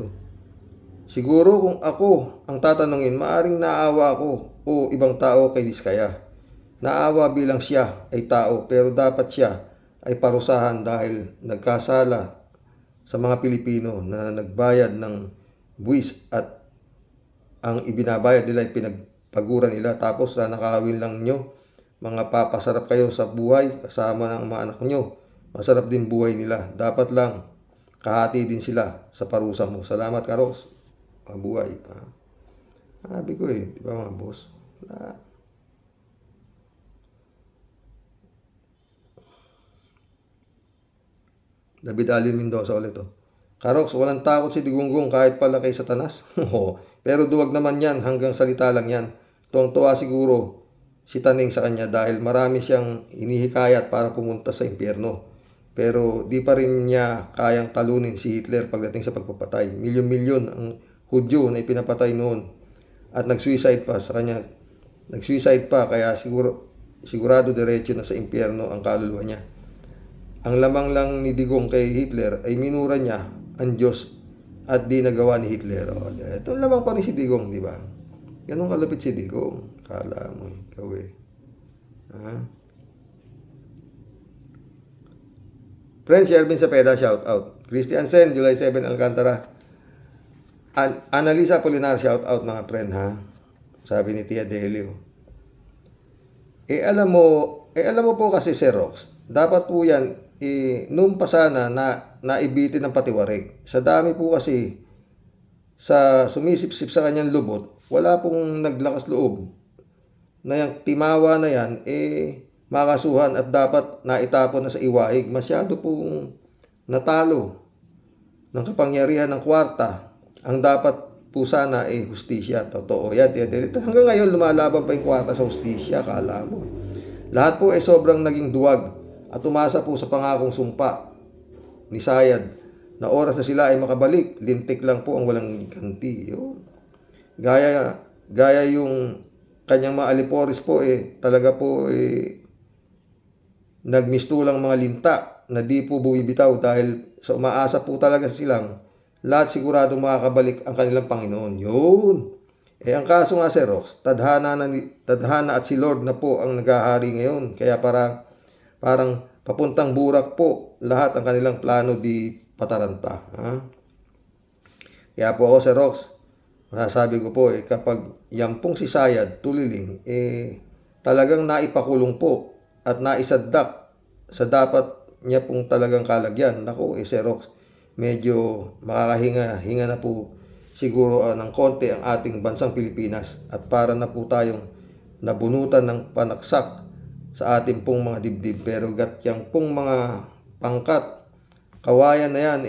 Siguro kung ako ang tatanungin, maaring naawa ako o ibang tao kay Diskaya. Naawa bilang siya ay tao, pero dapat siya ay parusahan dahil nagkasala sa mga Pilipino na nagbayad ng buwis at ang ibinabayad nila ay pinagpaguran nila, tapos na nakakawin lang nyo. Mga papasarap kayo sa buhay kasama ng mga anak nyo. Masarap din buhay nila. Dapat lang kahati din sila sa parusa mo. Salamat, Karox. Buhay. Sabi ko di ba mga boss? David Alin Mendoza ulit, Karox, walang takot si Digunggong kahit pala kay Satanas. Pero duwag naman yan, hanggang salita lang yan. Tuwang-tuwa siguro si Taning sa kanya dahil marami siyang hinihikayat para pumunta sa impyerno. Pero di pa rin niya kayang talunin si Hitler pagdating sa pagpapatay. Milyon-milyon ang Hudyo na ipinapatay noon at nag-suicide pa sa kanya. Nag-suicide pa kaya sigurado diretso na sa impyerno ang kaluluwa niya. Ang lamang lang ni Digong kay Hitler ay minura niya ang Diyos at di nagawa ni Hitler. Ito lamang pa rin si Digong, di ba? Ganun kalapit si Digong. Kala mo, ikaw Friends, Shervin Sapeda, shout out. Christian Sen, July 7, Alcantara. Annalisa Polinar, shout out mga friend, Sabi ni Tia Delio. Alam mo po kasi, Sir Rox, dapat po yan, noon pa sana na naibitin ng patiwarik. Sa dami po kasi sa sumisip-sip sa kanyang lubot, wala pong naglakas loob na yung timawa na yan, makasuhan at dapat naitapon na sa iwaig. Masyado pong natalo ng kapangyarihan ng kwarta. Ang dapat po sana hustisya. Totoo yan. Hanggang ngayon, lumalaban pa yung kwarta sa hustisya. Kala mo. Lahat po sobrang naging duwag at umasa po sa pangakong sumpa ni Sayad na oras na sila ay makabalik. Lintik lang po ang walang ganti. Yun. Gaya yung kanyang mga aliporis po talaga po nagmistulang mga linta na di po bumibitaw dahil sa umaasa po talaga silang lahat siguradong makakabalik ang kanilang Panginoon. Yun. Ang kaso nga, Sir Rox, tadhana at si Lord na po ang naghahari ngayon. Kaya parang papuntang burak po lahat ang kanilang plano di pataranta. Ha? Kaya po ako, Sir Rox, masasabi ko po, kapag yan pong si Sayad Tuliling, talagang naipakulong po at naisaddak sa dapat niya pong talagang kalagyan. Naku, Sir Rox, medyo makakahinga na po siguro ng konti ang ating bansang Pilipinas at para na po tayong nabunutan ng panaksak sa ating pong mga dibdib. Pero gatyang pong mga pangkat, kawayan na yan,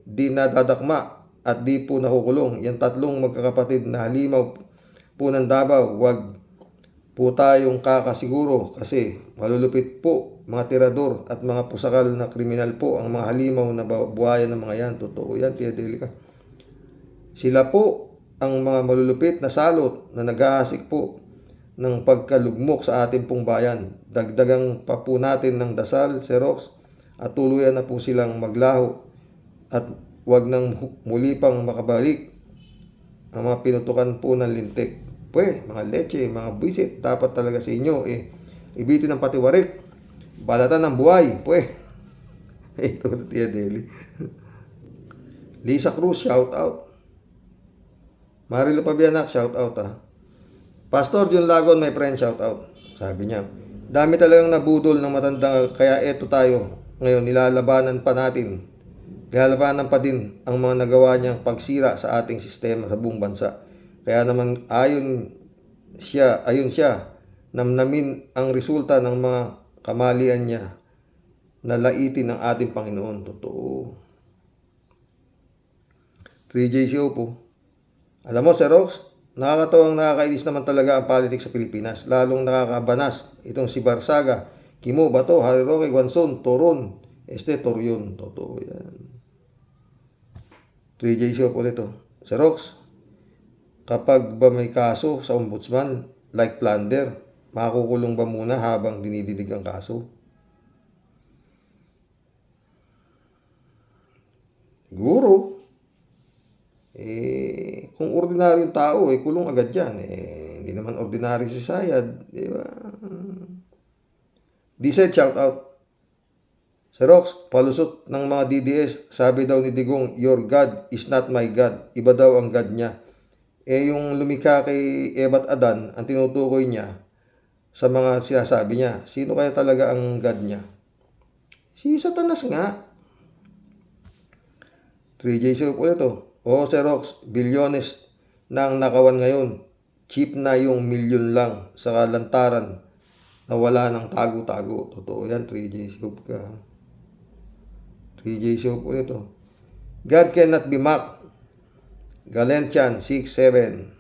di nadadakma at di po nakukulong. Yan tatlong magkakapatid na halimaw po ng Davao, wag po tayong kakasiguro kasi malulupit po mga tirador at mga pusakal na kriminal po ang mga halimaw na buhayan ng mga yan. Totoo yan, Tia Delica. Sila po ang mga malulupit na salot na naghahasik po ng pagkalugmok sa ating pong bayan. Dagdagang pa po natin ng dasal, Sir Rox, at tuluyan na po silang maglaho at wag nang muli pang makabalik ang mga pinutukan po ng lintik. Mga leche, mga bisit, dapat talaga sa inyo ibitin ng patiwarik, balatan ng buhay. Ito na Tia Deli. Lisa Cruz, shout out. Marilo Pabianak, shout out ha. Pastor John Lagon, my friend, shout out. Sabi niya, dami talagang nabudol ng matanda, kaya eto tayo ngayon, nilalabanan pa din ang mga nagawa niyang pagsira sa ating sistema sa buong bansa. Kaya naman ayon siya namnamin ang resulta ng mga kamalian niya na laitin ng ating Panginoon. Totoo. 3J show po. Alam mo, Sir Rox, nakakatawang nakakainis naman talaga ang politics sa Pilipinas. Lalong nakakabanas itong si Barsaga, Kimo, Bato, Harry Roque, Guanzon, Toron, Toryon. Totoo yan. 3J show po nito. Sir Rox, kapag ba may kaso sa ombudsman, like plunder, makukulong ba muna habang dinidinig ang kaso? Siguro. Kung ordinaryong tao, kulong agad yan. Hindi naman ordinaryo si Sayad. Di ba? D-Side, shout out. Sir Rox, palusot ng mga DDS, sabi daw ni Digong, your God is not my God. Iba daw ang God niya. Yung lumikha kay Ebat Adan, ang tinutukoy niya sa mga sinasabi niya, sino kaya talaga ang God niya? Si Satanas nga. 3J show po ito. Sir Rox, bilyones na ang nakawan ngayon. Cheap na yung milyon lang sa kalantaran na wala ng tago-tago. Totoo yan, 3J show ka. 3J show po ito. God cannot be mocked. Galatians 6:7.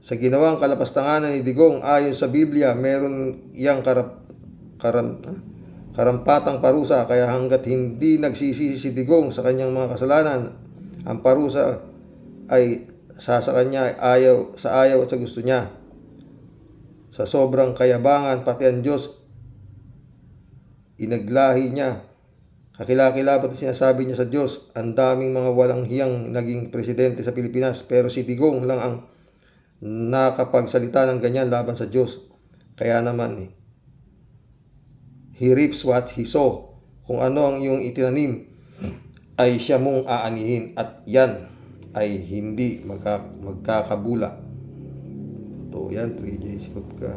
Sa ginawang kalapastanganan ni Digong ayon sa Biblia, meron iyang karampatang parusa, kaya hanggat hindi nagsisisi si Digong sa kanyang mga kasalanan, ang parusa ay sa kanya ayaw at sa gusto niya. Sa sobrang kayabangan, pati ang Diyos inaglahi niya. Kakilakilabot na sinasabi niya sa Diyos, ang daming mga walang hiyang naging presidente sa Pilipinas, pero si Digong lang ang nakapagsalita ng ganyan laban sa Diyos. Kaya naman, he reaps what he sow. Kung ano ang iyong itinanim, ay siya mong aanihin, at yan ay hindi magkakabula. Totoo yan, 3J show ka.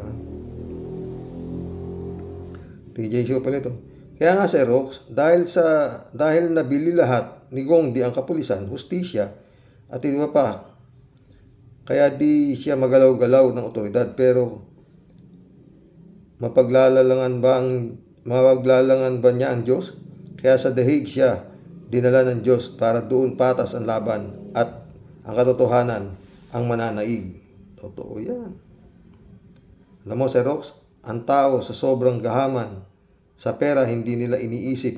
3J show pa nito. Kaya nga, Sir Rox, dahil nabili lahat ni Gongdi ang kapulisan, hustisya, At iba pa, kaya di siya magalaw-galaw ng otoridad, pero mapaglalangan ba niya ang Diyos? Kaya sa dahig siya dinala ng Diyos para doon patas ang laban at ang katotohanan ang mananaig. Totoo yan. Alam mo, Sir Rox, ang tao sa sobrang gahaman sa pera, hindi nila iniisip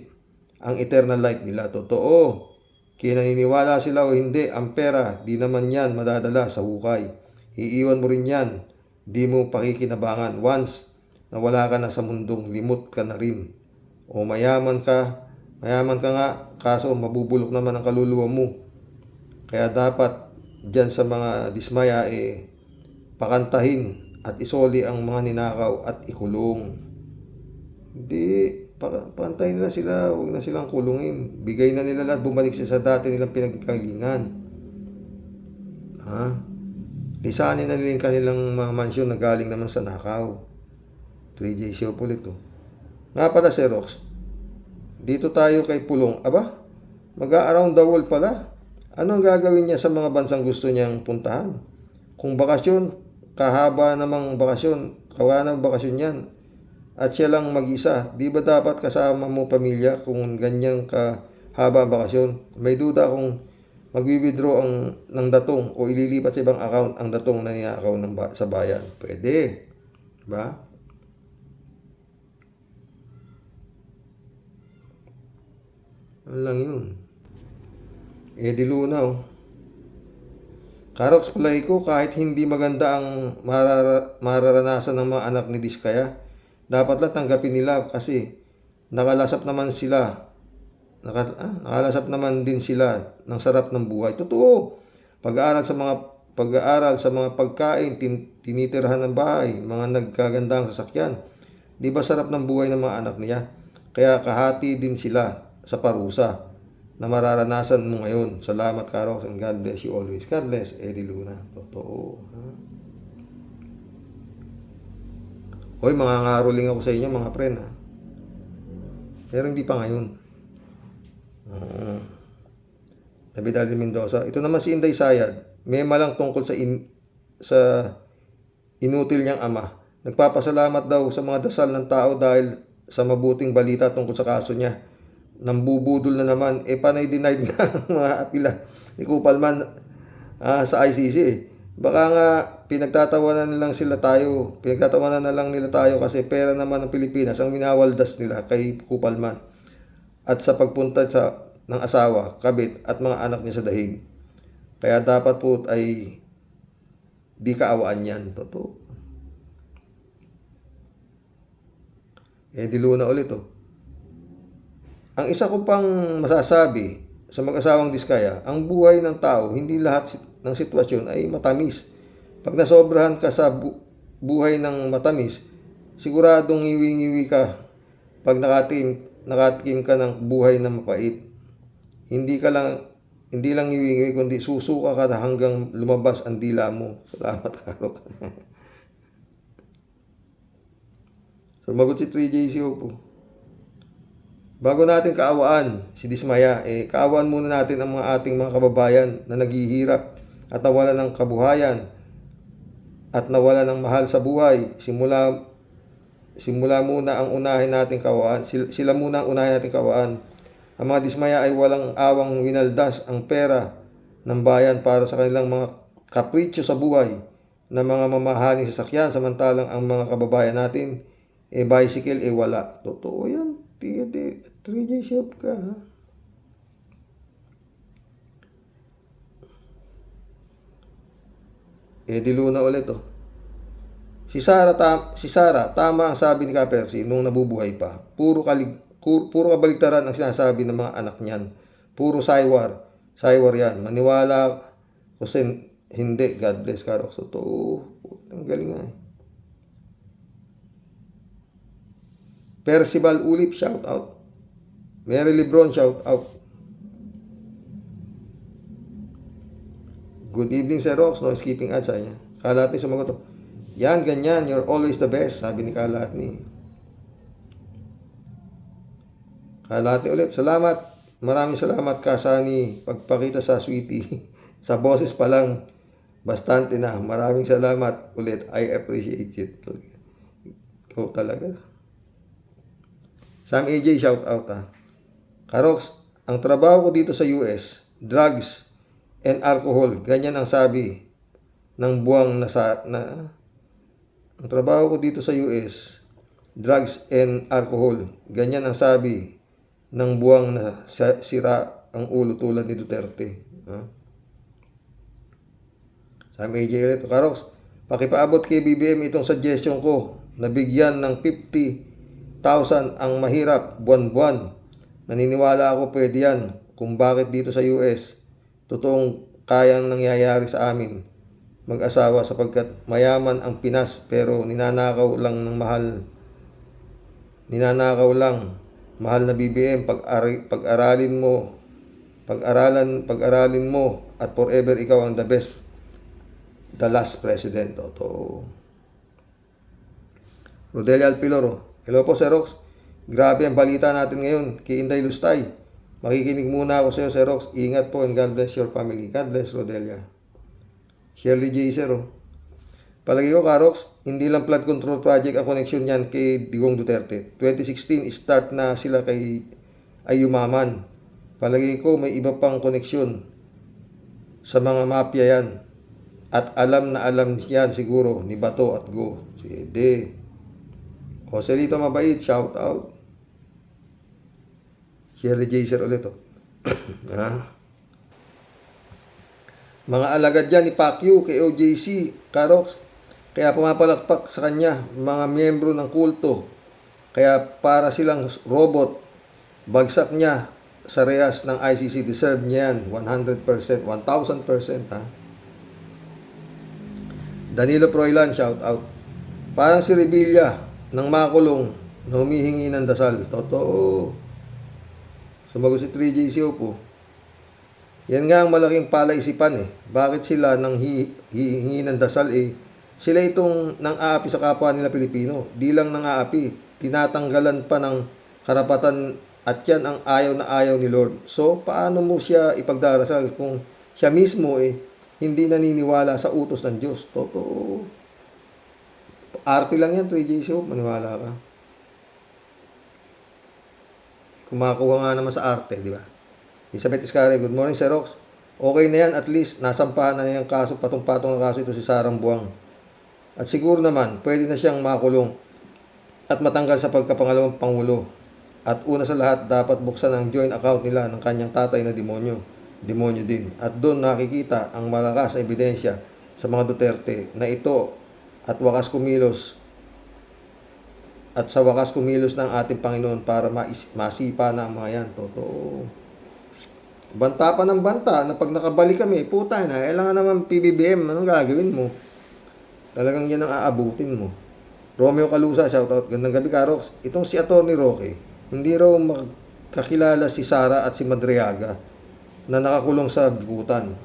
ang eternal life nila. Totoo. Kaya naniniwala sila o hindi, ang pera, di naman yan madadala sa hukay. Iiwan mo rin yan. Di mo pakikinabangan. Once na wala ka na sa mundong, limot ka na rin. O mayaman ka nga, kaso mabubulok naman ang kaluluwa mo. Kaya dapat dyan sa mga dismaya, pakantahin at isoli ang mga ninakaw at ikulong. Hindi, pakantahin nila sila, huwag na silang kulungin. Bigay na nila lahat, bumalik sila sa dati nilang pinagkalingan. Lisanin na nila yung kanilang mga mansyon na galing naman sa nakaw. 3J Show ulit to. Nga pala, Sir Rox, dito tayo kay Pulong. Aba, mag-a-around the world pala. Ano ang gagawin niya sa mga bansang gusto niyang puntahan? Kung bakasyon, kahaba namang bakasyon, kawa ng bakasyon yan. At siya lang mag-isa. Di ba dapat kasama mo pamilya kung ganyang kahaba ang bakasyon? May duda kung mag-withdraw ng datong o ililipat sa ibang account ang datong na ninakaw sa bayan. Pwede. Diba? Ano lang yun? Di Luna, oh. Karox, palagi ko, kahit hindi maganda ang mararanasan ng mga anak ni Diskaya, dapat lang tanggapin nila kasi nakalasap naman din sila ng sarap ng buhay. Totoo. Pag-aaral sa mga pagkain, tinitirhan ng bahay, mga nagkagandang sasakyan. Di ba sarap ng buhay ng mga anak niya? Kaya kahati din sila sa parusa na mararanasan mo ngayon. Salamat, Karox, and God bless you always. God bless, Eddie Luna. Totoo. Hoy, mga ngaruling ako sa inyo, mga friend, ha? Pero hindi pa ngayon. David Ali Mendoza. Ito naman si Inday Sayad. Mema lang tungkol sa inutil niyang ama. Nagpapasalamat daw sa mga dasal ng tao dahil sa mabuting balita tungkol sa kaso niya. Nambubudol na naman. Panay denied nga mga apila ni Kupalman sa ICC. Baka nga pinagtatawanan na lang nila tayo kasi pera naman ng Pilipinas ang minawaldas nila kay Kupalman at sa pagpunta ng asawa, kabit at mga anak niya sa dahig. Kaya dapat po ay di kaawaan yan. Totoo. Di Luna ulit, oh. Ang isa ko pang masasabi sa mag-asawang Diskaya, ang buhay ng tao, hindi lahat ng sitwasyon ay matamis. Pag nasobrahan ka sa buhay ng matamis, siguradong ngiwi-ngiwi ka pag nakatikim ka ng buhay na mapait. Hindi lang ngiwi-ngiwi, kundi susuka ka na hanggang lumabas ang dila mo. Salamat, Karok. Sumagot si 3JC po. Bago natin kaawaan si Dismaya, kaawaan muna natin ang ating mga kababayan na naghihirap at nawala ng kabuhayan at nawala ng mahal sa buhay. Simula muna ang unahin natin kaawaan. Sila muna ang unahin natin kaawaan. Ang mga Dismaya ay walang awang winaldas ang pera ng bayan para sa kanilang mga kapritsyo sa buhay na mga mamahaling sasakyan, samantalang ang mga kababayan natin bicycle wala. Totoo yan. 3J shop ka, ha? Di Luna ulit, oh. Si Sara, tama ang sabi ni Kapersi nung nabubuhay pa. Puro kabaligtaran ang sinasabi ng mga anak niyan. Puro saywar yan. Maniwala ko hindi. God bless, Karox. Totoo. Ang galing nga, eh. Percival Ulip, shout out. Mary Lebron, shout out. Good evening, Sir Rox. No skipping ads, sabi niya. Kalatni sumagot to. Yan, ganyan. You're always the best, sabi ni Kalatni. Kalatni ulit. Salamat. Maraming salamat, Kasani. Pagpakita sa sweetie. Sa boses pa lang, bastante na. Maraming salamat ulit. I appreciate it. Ikaw talaga. Sam AJ, shout out ha. Karox, ang trabaho ko dito sa US, drugs and alcohol. Ganyan ang sabi ng buwang ang trabaho ko dito sa US, drugs and alcohol. Ganyan ang sabi ng buwang na sira ang ulo tulad ni Duterte. Ha? Sam AJ ulit. Karox, pakipaabot kay BBM itong suggestion ko na bigyan ng 50,000 ang mahirap buwan-buwan. Naniniwala ako pwede yan kung bakit dito sa US totoong kayang nangyayari sa amin mag-asawa sapagkat mayaman ang Pinas pero ninanakaw lang mahal na BBM. Pag-aralin mo at forever ikaw ang the best, the last president. Totoo. Rodelia Alpiloro, hello po Sir Rox. Grabe ang balita natin ngayon kay Inday Lustay. Makikinig muna ako sa iyo Sir Rox. Ingat po and God bless your family. God bless Rodelia. Shirley J. Sir, palagi ko Karox, hindi lang flood control project ang connection niyan kay Digong Duterte. 2016 start na sila kay Ayumaman. Palagi ko may iba pang koneksyon sa mga mafia yan. At alam na alam yan siguro ni Bato at Go. Sige. Joselito Mabait, shout out. Shirley J. Sir ulit Mga alagad yan ni Pacquiao kay OJC, Karox. Kaya pumapalakpak sa kanya mga miyembro ng kulto. Kaya para silang robot, bagsak niya sa rehas ng ICC. Deserve niya yan, 100%, 1,000% ha. Danilo Proilan, shout out. Parang si Revilla ng makulong na humihingi ng dasal. Totoo. Sumagot si 3JC po. Yan nga ang malaking palaisipan Bakit sila nang hihingi ng dasal Sila itong nang aapi sa kapwa nila Pilipino. Di lang nang aapi, tinatanggalan pa ng karapatan at yan ang ayaw na ayaw ni Lord. So, paano mo siya ipagdarasal kung siya mismo hindi naniniwala sa utos ng Diyos? Totoo. Arte lang yan, 3J Show. Maniwala ka. Kumakuha nga naman sa arte, di ba? Elizabeth Iscari, good morning, Sir Rox. Okay na yan, at least, nasampahan na niyang kaso, patong-patong na kaso ito si Sarang Buang. At siguro naman, pwede na siyang makulong at matanggal sa pagkapangalawang Pangulo. At una sa lahat, dapat buksan ang joint account nila ng kanyang tatay na demonyo. Demonyo din. At doon nakikita ang malakas na ebidensya sa mga Duterte na ito at wakas kumilos at sa wakas kumilos ng ating Panginoon para masipa na ang mga yan. Totoo. Banta pa ng banta na pag nakabalik kami, puta na, kailangan naman PBBM, anong gagawin mo? Talagang yan ang aabutin mo. Romeo Calusa, shoutout. Gandang gabi, Karox. Itong si Atty. Roque, hindi raw magkakilala si Sara at si Madriaga na nakakulong sa bikutan.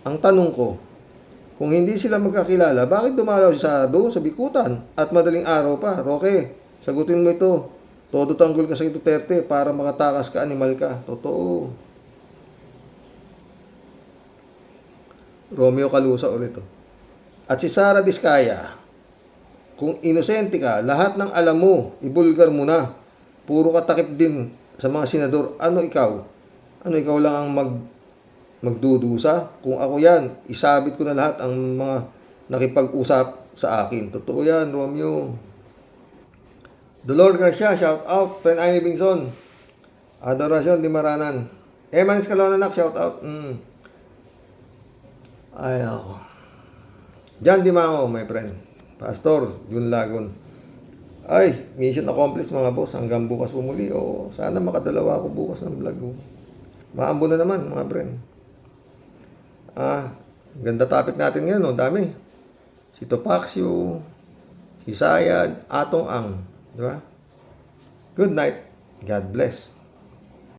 Ang tanong ko, kung hindi sila magkakilala, bakit dumalaw si Sara doon sa bikutan? At madaling araw pa, Roque, sagutin mo ito. Todo tanggol ka sa Duterte para makatakas ka, animal ka. Totoo. Romeo Calusa ulit At si Sara Diskaya, kung inosente ka, lahat ng alam mo, ibulgar mo na. Puro ka takip din sa mga senador. Ano ikaw? Ano ikaw lang ang magdudusa? Kung ako yan, isabit ko na lahat ang mga nakipag-usap sa akin. Totoo yan, Romeo. Dolor Garcia, shout out. Friend Amy Bingson. Adoracion Di Maranan. Eman Escalonanak, shout out. Ay, ako. Jan Di Mango, my friend. Pastor, Jun Lagon. Ay, mission accomplished mga boss. Hanggang bukas pumuli. O, sana makadalawa ako bukas ng vlog. Maambo na naman, mga friend. Ganda topic natin ngayon, no? Dami. Si Topacio, si Sayad, Atong Ang. Diba? Good night. God bless.